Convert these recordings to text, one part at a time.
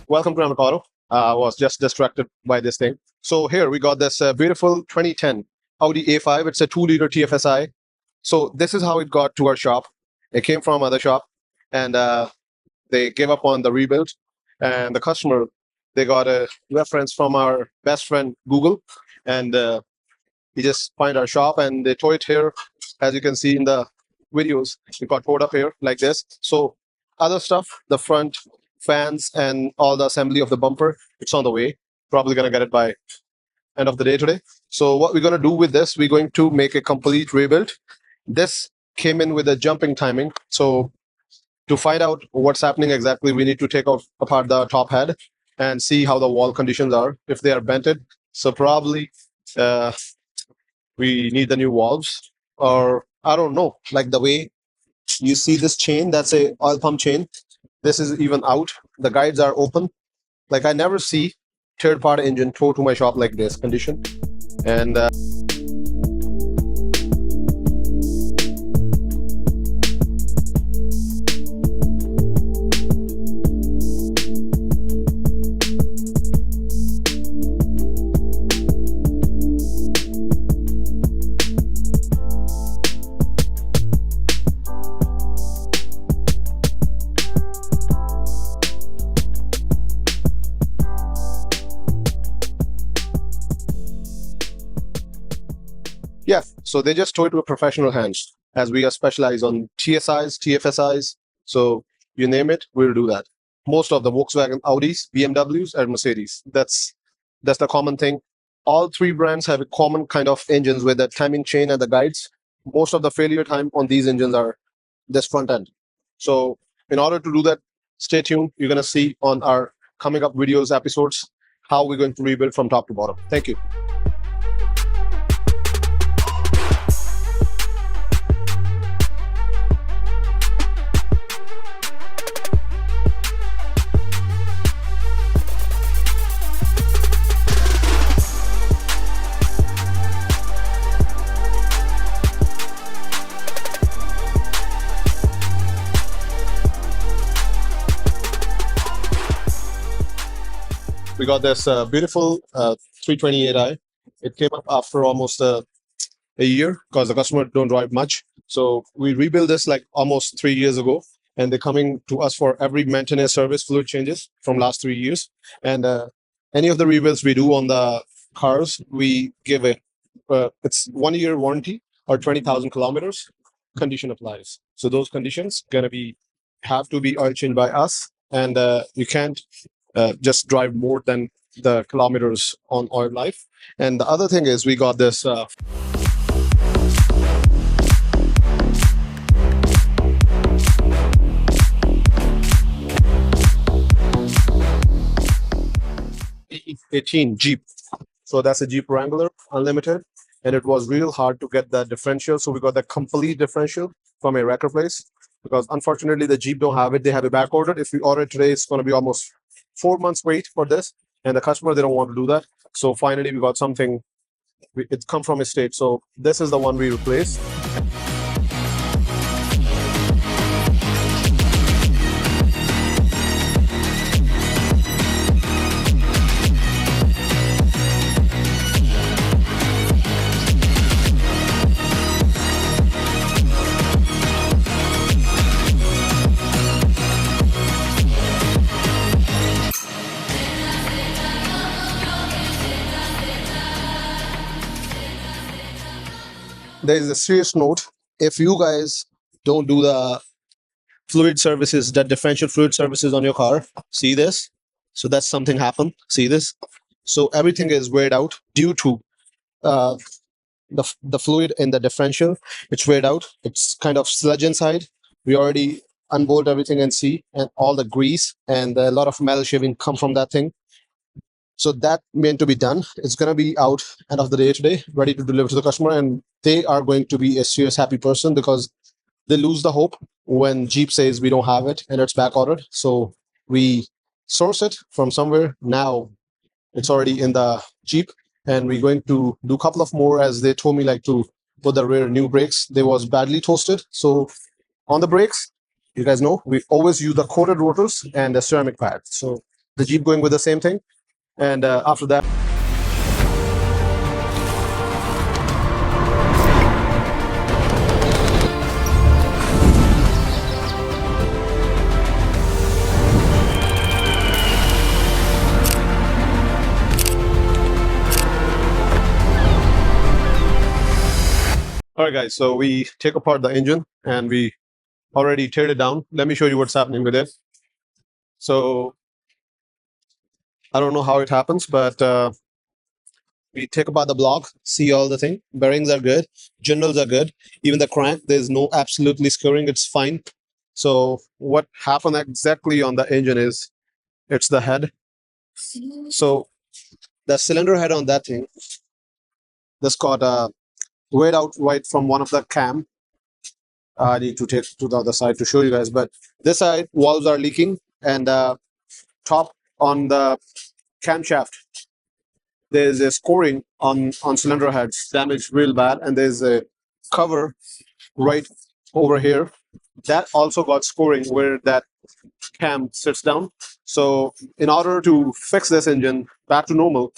Welcome to Amic Auto. I was just distracted by this thing. So here we got this beautiful 2010 Audi A5. It's a 2-liter TFSI. So this is how it got to our shop. It came from other shop, and they gave up on the rebuild. And the customer, they got a reference from our best friend Google, and he just find our shop and they towed it here. As you can see in the videos, it got towed up here like this. So other stuff, the front fans and all the assembly of the bumper, it's on the way. Probably gonna get it by end of the day today. So what we're gonna do with this, we're going to make a complete rebuild. This came in with a jumping timing. So to find out what's happening exactly, we need to take apart the top head and see how the wall conditions are, if they are bented. So probably we need the new valves, or I don't know, like the way you see this chain, that's a oil pump chain. This is even out. The guides are open. Like I never see third-party engine towed to my shop like this condition. And yeah, so they just tow it with professional hands, as we are specialized on TSIs, TFSIs. So you name it, we'll do that. Most of the Volkswagen, Audis, BMWs, and Mercedes. That's the common thing. All three brands have a common kind of engines with the timing chain and the guides. Most of the failure time on these engines are this front end. So in order to do that, stay tuned. You're gonna see on our coming up videos, episodes, how we're going to rebuild from top to bottom. Thank you. We got this beautiful 328i. It came up after almost a year because the customer don't drive much. So we rebuilt this like almost 3 years ago, and they're coming to us for every maintenance service fluid changes from last 3 years. And any of the rebuilds we do on the cars, we give a it's 1 year warranty or 20,000 kilometers. Condition applies. So those conditions have to be oil changed by us, and you can't just drive more than the kilometers on oil life. And the other thing is we got this 18 Jeep. So that's a Jeep Wrangler Unlimited, and it was real hard to get the differential. So we got the complete differential from a wrecker place, because unfortunately the Jeep don't have it. They have it back ordered. If we order it today, it's going to be almost 4 months wait for this, and the customer, they don't want to do that. So finally we got something. It's come from a state. So this is the one we replaced. There is a serious note. If you guys don't do the fluid services, that differential fluid services on your car, see this? So that's something happened. See this? So everything is weighed out due to the fluid in the differential. It's weighed out. It's kind of sludge inside. We already unbolt everything and see, and all the grease and a lot of metal shaving come from that thing. So that meant to be done. It's going to be out end of the day today, ready to deliver to the customer. And they are going to be a serious happy person, because they lose the hope when Jeep says we don't have it and it's back ordered. So we source it from somewhere. Now it's already in the Jeep, and we're going to do a couple of more, as they told me, like to put the rear new brakes. They was badly toasted. So on the brakes, you guys know, we always use the coated rotors and the ceramic pad. So the Jeep going with the same thing. And after that, all right, guys, so we take apart the engine and we already teared it down. Let me show you what's happening with it. So I don't know how it happens, but we take apart the block, see all the thing. Bearings are good, generals are good. Even the crank, there's no absolutely skewing, it's fine. So what happened exactly on the engine is it's the head. So the cylinder head on that thing, this got weighed out right from one of the cam. I need to take to the other side to show you guys, but this side valves are leaking, and top on the camshaft there's a scoring on cylinder heads damaged real bad, and there's a cover right over here that also got scoring where that cam sits down. So in order to fix this engine back to normal,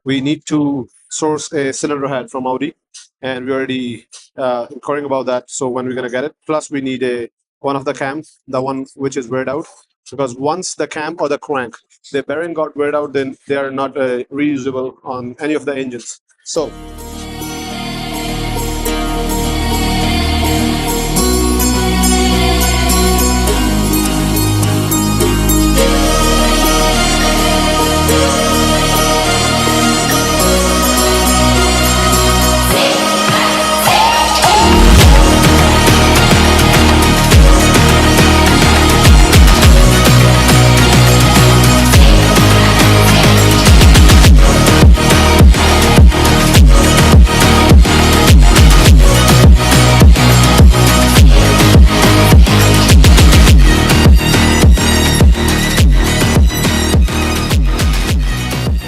we need to source a cylinder head from Audi, and we're already inquiring about that. So when we're gonna get it, plus we need a one of the cam, the one which is weared out, because once the cam or the crank, the bearing got weared out, then they are not reusable on any of the engines. So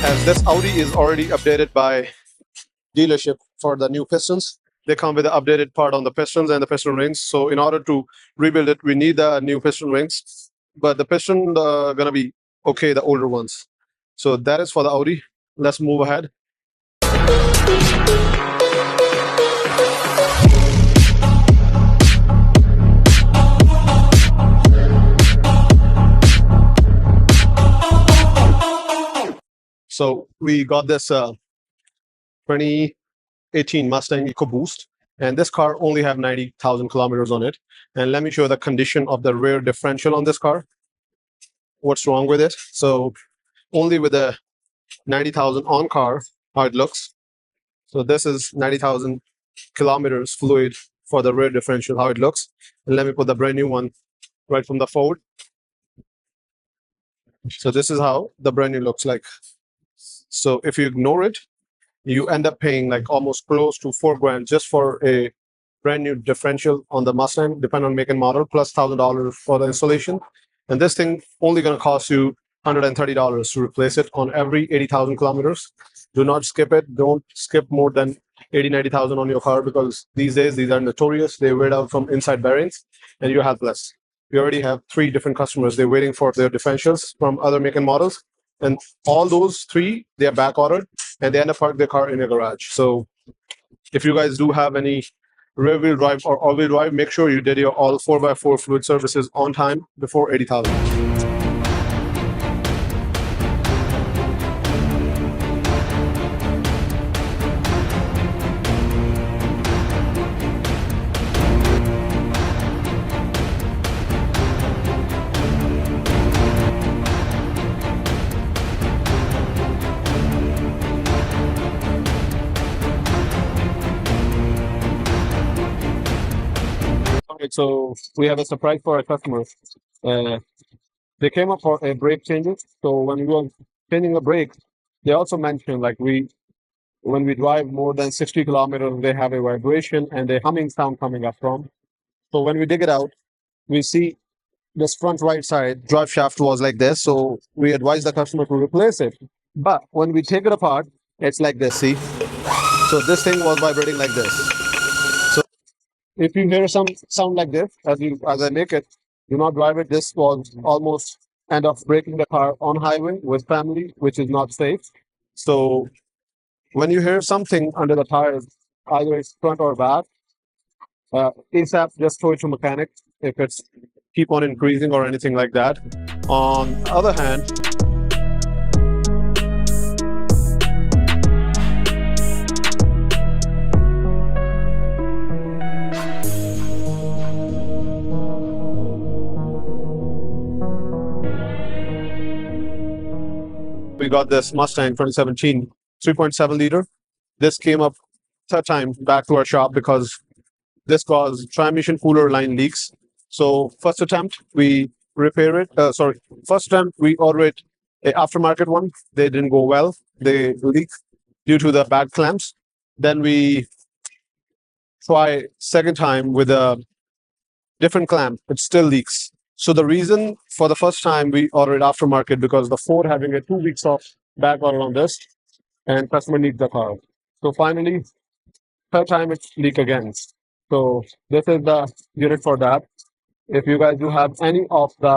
as this Audi is already updated by dealership for the new pistons, they come with the updated part on the pistons and the piston rings. So in order to rebuild it, we need the new piston rings, but the piston gonna be okay, the older ones. So that is for the Audi. Let's move ahead. So we got this 2018 Mustang EcoBoost, and this car only have 90,000 kilometers on it. And let me show you the condition of the rear differential on this car. What's wrong with it? So only with the 90,000 on car, how it looks. So this is 90,000 kilometers fluid for the rear differential, how it looks. And let me put the brand new one right from the forward. So this is how the brand new looks like. So if you ignore it, you end up paying like almost close to $4,000 just for a brand new differential on the Mustang, depending on make and model, plus $1,000 for the installation. And this thing only going to cost you $130 to replace it on every 80,000 kilometers. Do not skip it. Don't skip more than 80,000-90,000 on your car, because these days these are notorious. They wear out from inside bearings and you're helpless. We already have 3 different customers. They're waiting for their differentials from other make and models. And all those 3, they are back ordered and they end up parking their car in your garage. So if you guys do have any rear wheel drive or all wheel drive, make sure you did your all 4x4 fluid services on time before 80,000. So we have a surprise for our customers. They came up for a brake changes. So when we were changing a brake, they also mentioned like when we drive more than 60 kilometers, they have a vibration and a humming sound coming up from. So when we dig it out, we see this front right side drive shaft was like this. So we advise the customer to replace it. But when we take it apart, it's like this. See? So this thing was vibrating like this. If you hear some sound like this, as I make it, do not drive it. This was almost end up breaking the car on highway with family, which is not safe. So when you hear something under the tires, either it's front or back, ASAP just throw it to mechanic if it's keep on increasing or anything like that. On the other hand, we got this Mustang 2017 3.7 liter. This came up third time back to our shop because this caused transmission cooler line leaks. So first attempt we repair it. First attempt we order it a aftermarket one. They didn't go well. They leak due to the bad clamps. Then we try second time with a different clamp. It still leaks. So the reason for the first time we ordered aftermarket because the Ford having a 2 weeks of back order on this, and customer needs the car. So finally, third time it's leak again. So this is the unit for that. If you guys do have any of the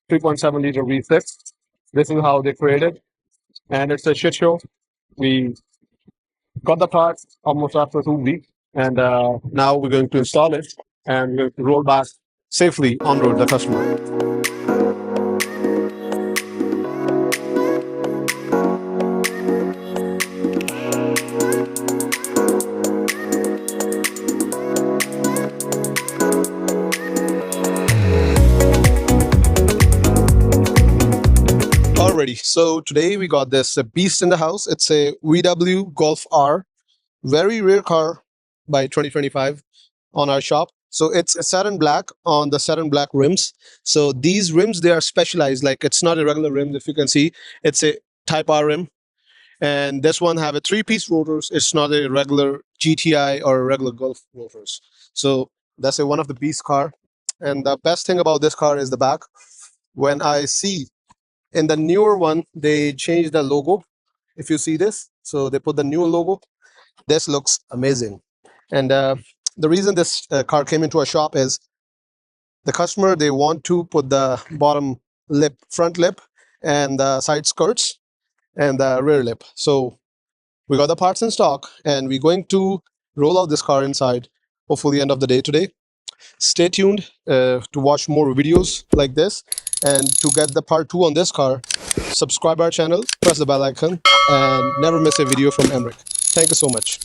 3.7 liter V6, this is how they created, and it's a shit show. We got the parts almost after 2 weeks, and now we're going to install it and we're going to roll back safely on road the customer. Alrighty, so today we got this beast in the house. It's a VW Golf R, very rare car by 2025 on our shop. So it's a satin black on the satin black rims. So these rims, they are specialized, like it's not a regular rim. If you can see, it's a type R rim, and this one have a 3-piece rotors. It's not a regular GTI or a regular Golf rotors. So that's one of the beast car. And the best thing about this car is the back. When I see in the newer one, they changed the logo. If you see this, so they put the new logo. This looks amazing. And the reason this car came into our shop is the customer, they want to put the bottom lip, front lip, and the side skirts and the rear lip. So we got the parts in stock and we're going to roll out this car inside, hopefully end of the day today. Stay tuned to watch more videos like this, and to get the part 2 on this car, subscribe our channel, press the bell icon, and never miss a video from Emric. Thank you so much.